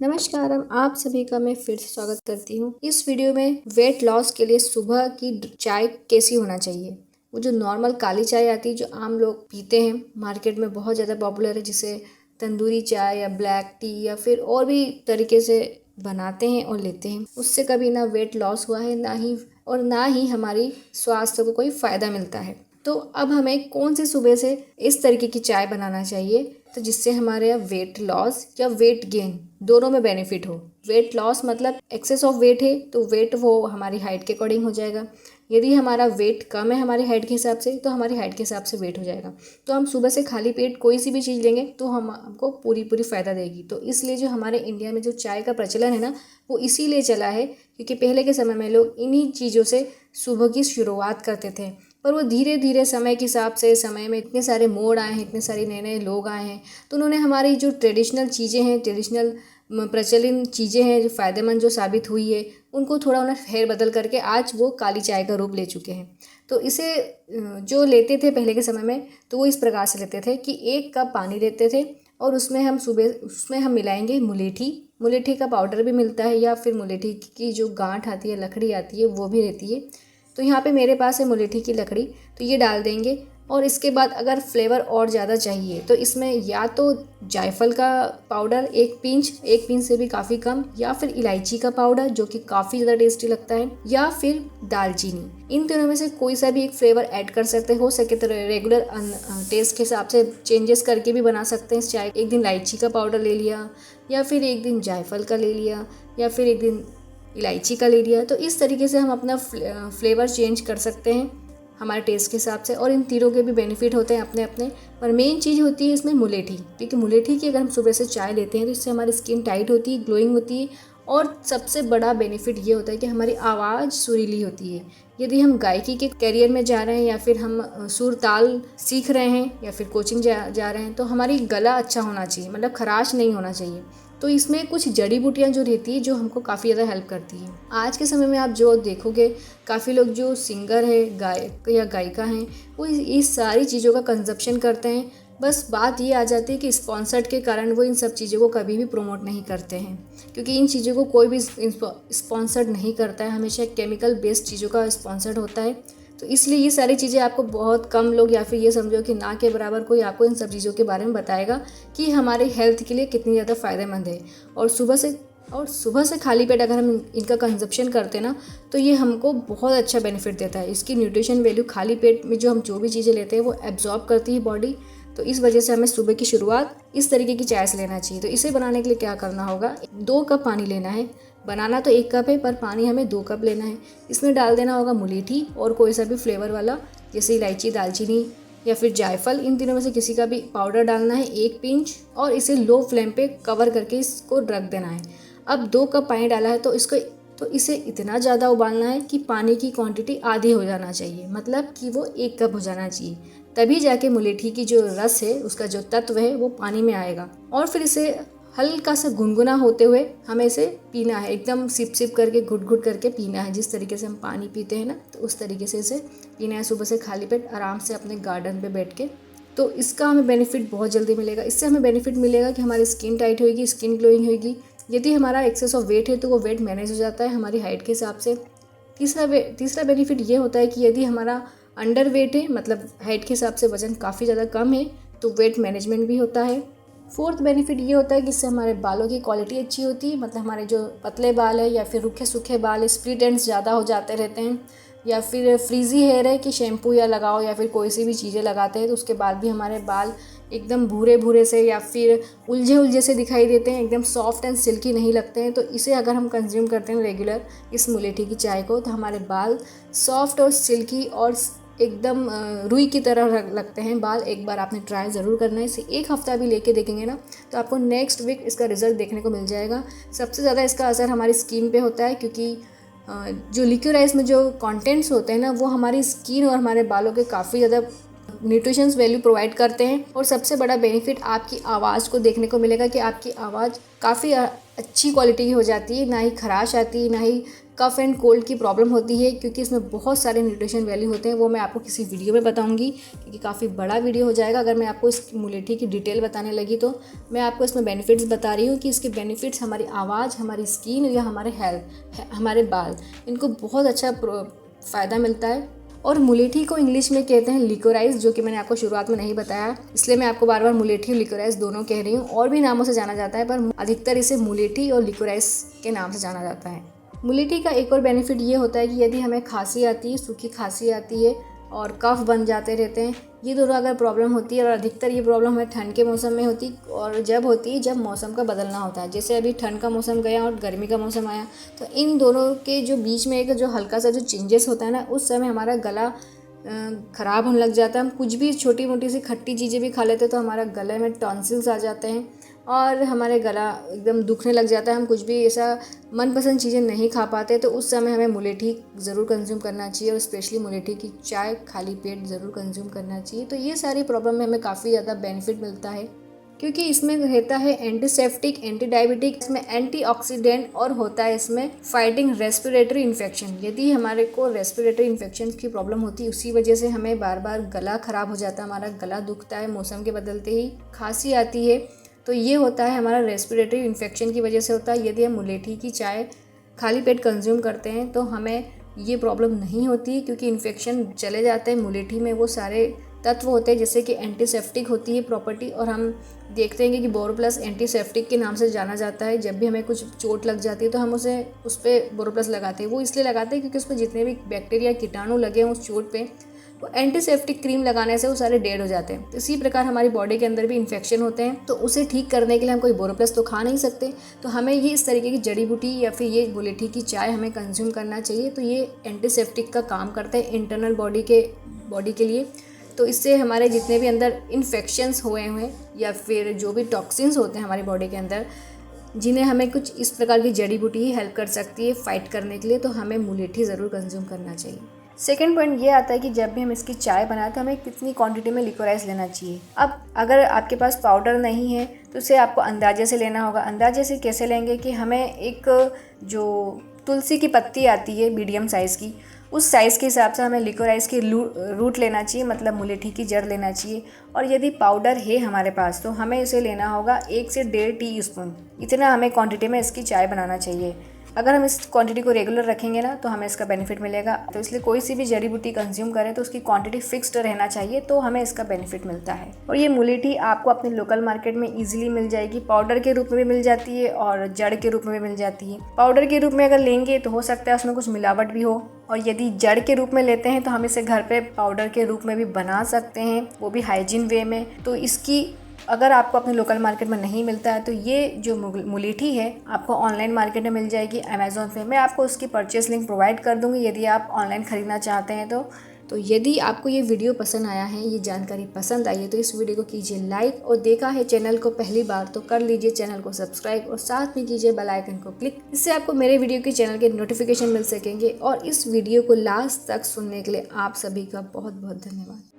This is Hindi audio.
नमस्कार, आप सभी का मैं फिर से स्वागत करती हूँ। इस वीडियो में वेट लॉस के लिए सुबह की चाय कैसी होना चाहिए। वो जो नॉर्मल काली चाय आती है जो आम लोग पीते हैं, मार्केट में बहुत ज़्यादा पॉपुलर है, जिसे तंदूरी चाय या ब्लैक टी या फिर और भी तरीके से बनाते हैं और लेते हैं। उससे कभी ना वेट लॉस हुआ है ना ही हमारी स्वास्थ्य को कोई फ़ायदा मिलता है। तो अब हमें कौन सी सुबह से इस तरीके की चाय बनाना चाहिए तो जिससे हमारे वेट लॉस या वेट गेन दोनों में बेनिफिट हो। वेट लॉस मतलब एक्सेस ऑफ वेट है तो वेट वो हमारी हाइट के अकॉर्डिंग हो जाएगा। यदि हमारा वेट कम है हमारी हाइट के हिसाब से तो हमारी हाइट के हिसाब से वेट हो जाएगा। तो हम सुबह से खाली पेट कोई सी भी चीज़ लेंगे तो हमको पूरी फ़ायदा देगी। तो इसलिए जो हमारे इंडिया में जो चाय का प्रचलन है ना, वो इसीलिए चला है क्योंकि पहले के समय में लोग इन्हीं चीज़ों से सुबह की शुरुआत करते थे। पर वो धीरे धीरे समय के हिसाब से समय में इतने सारे मोड़ आए हैं, इतने सारे नए नए लोग आए हैं, तो उन्होंने हमारी जो ट्रेडिशनल चीज़ें हैं, ट्रेडिशनल प्रचलित चीज़ें हैं जो फ़ायदेमंद जो साबित हुई है, उनको थोड़ा उन्हें फेर बदल करके आज वो काली चाय का रूप ले चुके हैं। तो इसे जो लेते थे पहले के समय में तो वो इस प्रकार से लेते थे कि 1 कप पानी लेते थे और उसमें हम मिलाएंगे मुलेठी। मुलेठी का पाउडर भी मिलता है या फिर मुलेठी की जो गांठ आती है, लकड़ी आती है, वो भी रहती है। तो यहाँ पे मेरे पास है मुलेठी की लकड़ी, तो ये डाल देंगे। और इसके बाद अगर फ्लेवर और ज़्यादा चाहिए तो इसमें या तो जायफल का पाउडर 1 पिंच से भी काफ़ी कम, या फिर इलायची का पाउडर जो कि काफ़ी ज़्यादा टेस्टी लगता है, या फिर दालचीनी। इन तीनों में से कोई सा भी एक फ्लेवर ऐड कर सकते हैं। हो सके तो रेगुलर टेस्ट के हिसाब से चेंजेस करके भी बना सकते हैं इस चाय। एक दिन इलायची का पाउडर ले लिया, या फिर एक दिन जायफल का ले लिया, या फिर एक दिन इलायची का ले लिया। तो इस तरीके से हम अपना फ्लेवर चेंज कर सकते हैं हमारे टेस्ट के हिसाब से। और इन तीनों के भी बेनिफिट होते हैं अपने अपने। पर मेन चीज़ होती है इसमें मुलेठी, क्योंकि मुलेठी की अगर हम सुबह से चाय लेते हैं तो इससे हमारी स्किन टाइट होती है, ग्लोइंग होती है। और सबसे बड़ा बेनिफिट ये होता है कि हमारी आवाज़ सुरीली होती है। यदि हम गायकी के करियर में जा रहे हैं या फिर हम सुर ताल सीख रहे हैं या फिर कोचिंग जा रहे हैं तो हमारी गला अच्छा होना चाहिए, मतलब खराश नहीं होना चाहिए। तो इसमें कुछ जड़ी बूटियाँ जो रहती है जो हमको काफ़ी ज़्यादा हेल्प करती है। आज के समय में आप जो देखोगे काफ़ी लोग जो सिंगर है, गायक या गायिका हैं, वो इस सारी चीज़ों का कंजप्शन करते हैं। बस बात ये आ जाती है कि स्पॉन्सर्ड के कारण वो इन सब चीज़ों को कभी भी प्रमोट नहीं करते हैं, क्योंकि इन चीज़ों को कोई भी स्पॉन्सर्ड नहीं करता है। हमेशा केमिकल बेस्ड चीज़ों का स्पॉन्सर्ड होता है। तो इसलिए ये सारी चीज़ें आपको बहुत कम लोग, या फिर ये समझो कि ना के बराबर कोई आपको इन सब चीज़ों के बारे में बताएगा कि हमारे हेल्थ के लिए कितनी ज़्यादा फ़ायदेमंद है। और सुबह से खाली पेट अगर हम इनका कंजप्शन करते हैं ना तो ये हमको बहुत अच्छा बेनिफिट देता है। इसकी न्यूट्रिशन वैल्यू खाली पेट में जो भी चीज़ें लेते हैं वो एब्जॉर्ब करती है बॉडी। तो इस वजह से हमें सुबह की शुरुआत इस तरीके की चाय से लेना चाहिए। तो इसे बनाने के लिए क्या करना होगा, 2 कप पानी लेना है। बनाना तो 1 कप है पर पानी हमें 2 कप लेना है। इसमें डाल देना होगा मुलेठी और कोई सा भी फ्लेवर वाला, जैसे इलायची, दालचीनी या फिर जायफल, इन तीनों में से किसी का भी पाउडर डालना है 1 पिंच। और इसे लो फ्लेम पे कवर करके इसको रख देना है। अब 2 कप पानी डाला है तो इसे इतना ज़्यादा उबालना है कि पानी की क्वांटिटी आधी हो जाना चाहिए, मतलब कि वो 1 कप हो जाना चाहिए। तभी जाके मुलेठी की जो रस है, उसका जो तत्व है वो पानी में आएगा। और फिर इसे हल्का सा गुनगुना होते हुए हमें इसे पीना है, एकदम सिप सिप करके, घुट घुट करके पीना है। जिस तरीके से हम पानी पीते हैं ना, तो उस तरीके से इसे पीना है सुबह से खाली पेट आराम से अपने गार्डन पे बैठ के। तो इसका हमें बेनिफिट बहुत जल्दी मिलेगा। इससे हमें बेनिफिट मिलेगा कि हमारी स्किन टाइट होगी, स्किन ग्लोइंग होगी। यदि हमारा एक्सेस ऑफ वेट है तो वो वेट मैनेज हो जाता है हमारी हाइट के हिसाब से। तीसरा बेनिफिट ये होता है कि यदि हमारा अंडर वेट है, मतलब हाइट के हिसाब से वजन काफ़ी ज़्यादा कम है, तो वेट मैनेजमेंट भी होता है। फोर्थ बेनिफिट ये होता है कि इससे हमारे बालों की क्वालिटी अच्छी होती है, मतलब हमारे जो पतले बाल है या फिर रूखे सूखे बाल, स्प्लिट एंड्स ज़्यादा हो जाते रहते हैं, या फिर फ्रीजी हेयर है कि शैम्पू या लगाओ या फिर कोई सी भी चीज़ें लगाते हैं तो उसके बाद भी हमारे बाल एकदम भूरे भूरे से या फिर उलझे से दिखाई देते हैं, एकदम सॉफ्ट एंड सिल्की नहीं लगते हैं। तो इसे अगर हम कंज्यूम करते हैं रेगुलर इस मुलेठी की चाय को, तो हमारे बाल सॉफ्ट और सिल्की और एकदम रुई की तरह लगते हैं बाल। एक बार आपने ट्राई ज़रूर करना है। इसे 1 हफ्ता भी लेके देखेंगे ना तो आपको नेक्स्ट वीक इसका रिज़ल्ट देखने को मिल जाएगा। सबसे ज़्यादा इसका असर हमारी स्किन पे होता है, क्योंकि जो लिक्विड में जो कंटेंट्स होते हैं ना, वो हमारी स्किन और हमारे बालों के काफ़ी ज़्यादा न्यूट्रिशंस वैल्यू प्रोवाइड करते हैं। और सबसे बड़ा बेनिफिट आपकी आवाज़ को देखने को मिलेगा कि आपकी आवाज़ काफ़ी अच्छी क्वालिटी की हो जाती है, ना ही खराश आती है, ना ही कफ एंड कोल्ड की प्रॉब्लम होती है, क्योंकि इसमें बहुत सारे न्यूट्रिशन वैल्यू होते हैं। वो मैं आपको किसी वीडियो में बताऊंगी, क्योंकि काफ़ी बड़ा वीडियो हो जाएगा अगर मैं आपको इस मुलेठी की डिटेल बताने लगी। तो मैं आपको इसमें बेनिफिट्स बता रही हूँ कि इसके बेनिफिट्स हमारी आवाज़, हमारी स्किन या हमारे हेल्थ, हमारे बाल, इनको बहुत अच्छा फ़ायदा मिलता है। और मुलेठी को इंग्लिश में कहते हैं लिकोराइस, जो कि मैंने आपको शुरुआत में नहीं बताया, इसलिए मैं आपको बार बार मुलेठी और लिकोराइस दोनों कह रही हूँ। और भी नामों से जाना जाता है, पर अधिकतर इसे मुलेठी और लिकोराइस के नाम से जाना जाता है। मुलेठी का एक और बेनिफिट ये होता है कि यदि हमें खांसी आती है, सूखी खांसी आती है और कफ बन जाते रहते हैं, ये दोनों अगर प्रॉब्लम होती है, और अधिकतर ये प्रॉब्लम हमें ठंड के मौसम में होती और जब होती है जब मौसम का बदलना होता है। जैसे अभी ठंड का मौसम गया और गर्मी का मौसम आया, तो इन दोनों के जो बीच में एक जो हल्का सा जो चेंजेस होता है ना, उस समय हमारा गला ख़राब होने लग जाता है। हम कुछ भी छोटी मोटी सी खट्टी चीज़ें भी खा लेते हैं तो हमारा गले में टॉन्सिल्स आ जाते हैं और हमारे गला एकदम दुखने लग जाता है। हम कुछ भी ऐसा मनपसंद चीज़ें नहीं खा पाते, तो उस समय हमें मुलेठी ज़रूर कंज्यूम करना चाहिए, और स्पेशली मुलेठी की चाय खाली पेट ज़रूर कंज्यूम करना चाहिए। तो ये सारी प्रॉब्लम में हमें काफ़ी ज़्यादा बेनिफिट मिलता है, क्योंकि इसमें रहता है एंटीसेप्टिक, एंटी डायबिटिक, इसमें एंटीऑक्सीडेंट, और होता है इसमें फाइटिंग रेस्पिरेटरी इन्फेक्शन। यदि हमारे को रेस्पिरेटरी इन्फेक्शन की प्रॉब्लम होती है, उसी वजह से हमें बार बार गला ख़राब हो जाता है, हमारा गला दुखता है, मौसम के बदलते ही खांसी आती है, तो ये होता है हमारा रेस्पिरेटरी इन्फेक्शन की वजह से होता है। यदि हम मुलेठी की चाय खाली पेट कंज्यूम करते हैं तो हमें ये प्रॉब्लम नहीं होती, क्योंकि इन्फेक्शन चले जाते हैं। मुलेठी में वो सारे तत्व होते हैं, जैसे कि एंटीसेप्टिक होती है प्रॉपर्टी, और हम देखते हैं कि बोरोप्लस एंटीसेप्टिक के नाम से जाना जाता है। जब भी हमें कुछ चोट लग जाती है तो हम उस पर बोरोप्लस लगाते हैं। वो इसलिए लगाते हैं क्योंकि उस पर जितने भी बैक्टीरिया कीटाणु लगे हैं उस चोट पे, तो एंटीसेप्टिक क्रीम लगाने से वो सारे डेड हो जाते हैं। तो इसी प्रकार हमारी बॉडी के अंदर भी इन्फेक्शन होते हैं, तो उसे ठीक करने के लिए हम कोई बोरोप्लस तो खा नहीं सकते, तो हमें ये इस तरीके की जड़ी बूटी या फिर ये मुलेठी की चाय हमें कंज्यूम करना चाहिए। तो ये एंटीसेप्टिक का काम करते हैं इंटरनल बॉडी के लिए। तो इससे हमारे जितने भी अंदर इन्फेक्शंस हुए हैं या फिर जो भी टॉक्सिन्स होते हैं हमारी बॉडी के अंदर, जिन्हें हमें कुछ इस प्रकार की जड़ी बूटी ही हेल्प कर सकती है फाइट करने के लिए, तो हमें मुलेठी ज़रूर कंज्यूम करना चाहिए। सेकेंड पॉइंट ये आता है कि जब भी हम इसकी चाय बनाते हैं हमें कितनी क्वांटिटी में लिकोराइस लेना चाहिए। अब अगर आपके पास पाउडर नहीं है तो उसे आपको अंदाजे से लेना होगा। अंदाजे से कैसे लेंगे कि हमें एक जो तुलसी की पत्ती आती है मीडियम साइज़ की, उस साइज़ के हिसाब से हमें लिकोराइस की रूट लेना चाहिए, मतलब मुलेठी की जड़ लेना चाहिए। और यदि पाउडर है हमारे पास तो हमें इसे लेना होगा 1 से 1.5 टीस्पून, इतना हमें क्वांटिटी में इसकी चाय बनाना चाहिए। अगर हम इस क्वांटिटी को रेगुलर रखेंगे ना तो हमें इसका बेनिफिट मिलेगा। तो इसलिए कोई सी भी जड़ी बूटी कंज्यूम करें तो उसकी क्वांटिटी फिक्स्ड रहना चाहिए, तो हमें इसका बेनिफिट मिलता है। और ये मुलेठी आपको अपने लोकल मार्केट में इजीली मिल जाएगी, पाउडर के रूप में भी मिल जाती है और जड़ के रूप में भी मिल जाती है। पाउडर के रूप में अगर लेंगे तो हो सकता है उसमें कुछ मिलावट भी हो, और यदि जड़ के रूप में लेते हैं तो हम इसे घर पे पाउडर के रूप में भी बना सकते हैं, वो भी हाइजीन वे में। तो इसकी अगर आपको अपने लोकल मार्केट में नहीं मिलता है तो ये जो मुलेठी है आपको ऑनलाइन मार्केट में मिल जाएगी अमेज़ॉन पे। मैं आपको उसकी परचेस लिंक प्रोवाइड कर दूंगी यदि आप ऑनलाइन ख़रीदना चाहते हैं तो यदि आपको ये वीडियो पसंद आया है, ये जानकारी पसंद आई है, तो इस वीडियो को कीजिए लाइक, और देखा है चैनल को पहली बार तो कर लीजिए चैनल को सब्सक्राइब, और साथ में कीजिए बेल आइकन को क्लिक। इससे आपको मेरे वीडियो के चैनल के नोटिफिकेशन मिल सकेंगे। और इस वीडियो को लास्ट तक सुनने के लिए आप सभी का बहुत बहुत धन्यवाद।